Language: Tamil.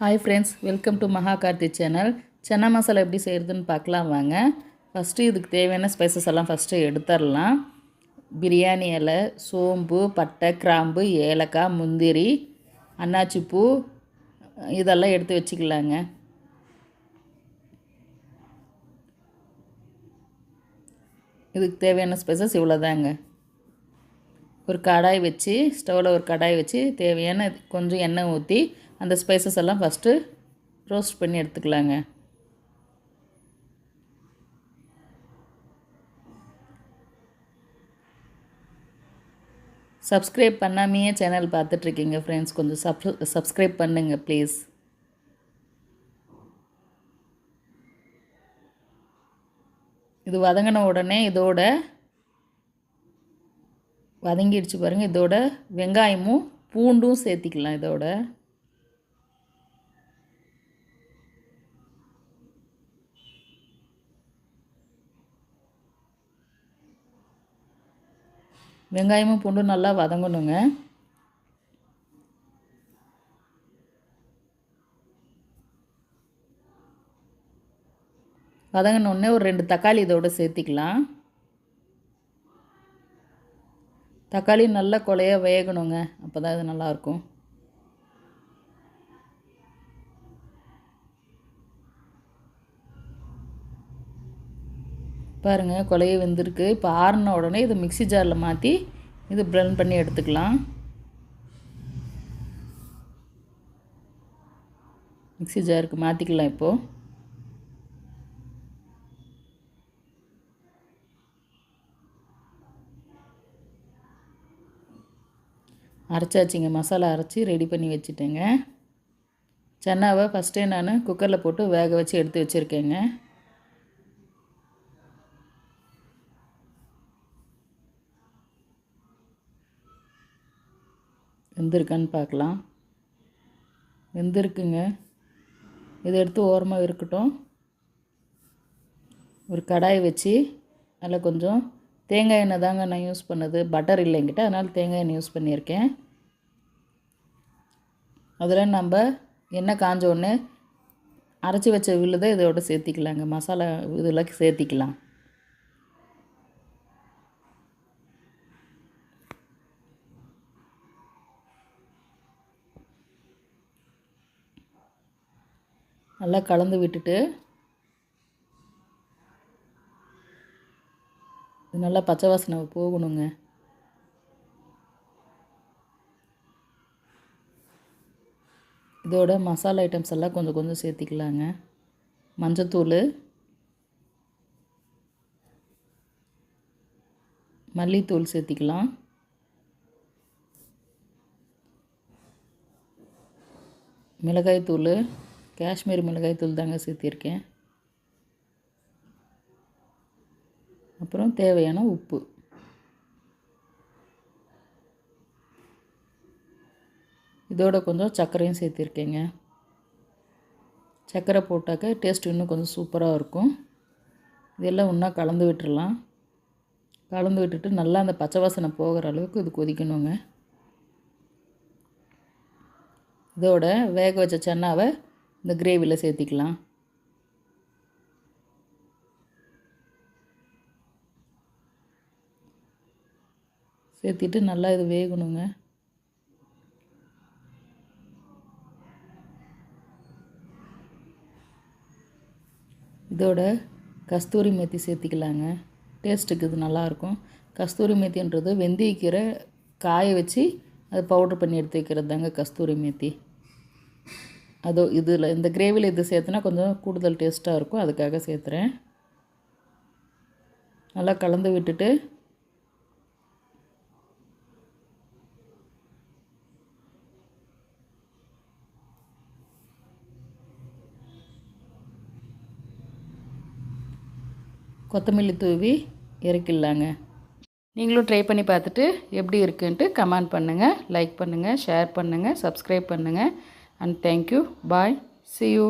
ஹாய் ஃப்ரெண்ட்ஸ், வெல்கம் டு மகா கார்த்தி சேனல். சன்னா மசாலா எப்படி செய்கிறதுன்னு பார்க்கலாம் வாங்க. ஃபஸ்ட்டு இதுக்கு தேவையான ஸ்பைசஸ் எல்லாம் ஃபஸ்ட்டு எடுத்துடலாம். பிரியாணி இலை, சோம்பு, பட்டை, கிராம்பு, ஏலக்காய், முந்திரி, அன்னாச்சிப்பூ இதெல்லாம் எடுத்து வச்சுக்கலாங்க. இதுக்கு தேவையான ஸ்பைசஸ் இவ்வளோதாங்க. ஒரு கடாய் வச்சு, ஸ்டவ்வில் ஒரு கடாய் வச்சு தேவையான கொஞ்சம் எண்ணெய் ஊற்றி அந்த ஸ்பைசஸ் எல்லாம் ஃபஸ்ட்டு ரோஸ்ட் பண்ணி எடுத்துக்கலாங்க. சப்ஸ்கிரைப் பண்ணாமையே சேனல் பார்த்துட்ருக்கீங்க ஃப்ரெண்ட்ஸ், கொஞ்சம் சப்ஸ்கிரைப் பண்ணுங்க ப்ளீஸ். இது வதங்கின உடனே இதோட வதங்கிடுச்சு பாருங்கள், இதோட வெங்காயமும் பூண்டும் சேர்த்திக்கலாம். இதோட வெங்காயமும் பூண்டும் நல்லா வதங்கணுங்க. வதங்கினோடனே ஒரு 2 தக்காளி இதோட சேர்த்திக்கலாம். தக்காளி நல்லா கொலையாக வேகணுங்க, அப்போ தான் இது நல்லாயிருக்கும். பாருங்கள், கொலையை வெந்திருக்கு. இப்போ ஆறின உடனே இது மிக்ஸி ஜாரில் மாற்றி இது பிளெண்ட் பண்ணி எடுத்துக்கலாம். மிக்ஸி ஜாருக்கு மாற்றிக்கலாம். இப்போது அரைச்சாச்சிங்க, மசாலா அரைச்சி ரெடி பண்ணி வச்சுட்டேங்க. சன்னாவை ஃபஸ்ட்டே நான் குக்கரில் போட்டு வேக வச்சு எடுத்து வச்சுருக்கேங்க. வெந்திருக்கான்னு பார்க்கலாம். வெந்திருக்குங்க. இதை எடுத்து ஓரமாக இருக்கட்டும். ஒரு கடாய் வச்சு அதில் கொஞ்சம் தேங்காய் எண்ணெய் தாங்க நான் யூஸ் பண்ணது, பட்டர் இல்லைங்கிட்ட, அதனால் தேங்காய் எண்ணெய் யூஸ் பண்ணியிருக்கேன். அதில் நம்ம எண்ணெய் காஞ்ச உடனே அரைச்சி வச்ச விழுதை இதோட சேர்த்திக்கலாங்க. மசாலா இதில் சேர்த்திக்கலாம். நல்லா கலந்து விட்டுட்டு இது நல்லா பச்சை வாசனை போகணுங்க. இதோட மசாலா ஐட்டம்ஸ் எல்லாம் கொஞ்சம் கொஞ்சம் சேர்த்திக்கலாங்க. மஞ்சத்தூள், மல்லித்தூள் சேர்த்திக்கலாம். மிளகாய்த்தூள், காஷ்மீரி மிளகாய்த்தூள் தாங்க சேர்த்திருக்கேன். அப்புறம் தேவையான உப்பு. இதோட கொஞ்சம் சர்க்கரையும் சேர்த்திருக்கேங்க. சர்க்கரை போட்டாக்க டேஸ்ட் இன்னும் கொஞ்சம் சூப்பராக இருக்கும். இதெல்லாம் ஒன்றா கலந்து விட்டுடலாம். கலந்து விட்டுட்டு நல்லா அந்த பச்சை வாசனை போகிற அளவுக்கு இது கொதிக்கணுங்க. இதோட வேக வச்ச சன்னாவை இந்த கிரேவியில் சேர்த்திக்கலாம். சேர்த்திட்டு நல்லா இது வேகணுங்க. இதோட கஸ்தூரி மேத்தி சேர்த்திக்கலாங்க. டேஸ்ட்டுக்கு இது நல்லாயிருக்கும். கஸ்தூரி மேத்தின்றது வெந்தயக்கீரை காய வச்சு அது பவுட்ரு பண்ணி எடுத்து வைக்கிறது தாங்க கஸ்தூரி மேத்தி. அதோ இதில் இந்த கிரேவியில் இது சேர்த்துனா கொஞ்சம் கூடுதல் டேஸ்ட்டாக இருக்கும், அதுக்காக சேர்த்துறேன். நல்லா கலந்து விட்டுட்டு கொத்தமல்லி தூவி இறக்கிடலாங்க. நீங்களும் ட்ரை பண்ணி பார்த்துட்டு எப்படி இருக்குன்ட்டு கமெண்ட் பண்ணுங்கள், லைக் பண்ணுங்கள், ஷேர் பண்ணுங்கள், சப்ஸ்கிரைப் பண்ணுங்கள். And thank you. Bye. See you.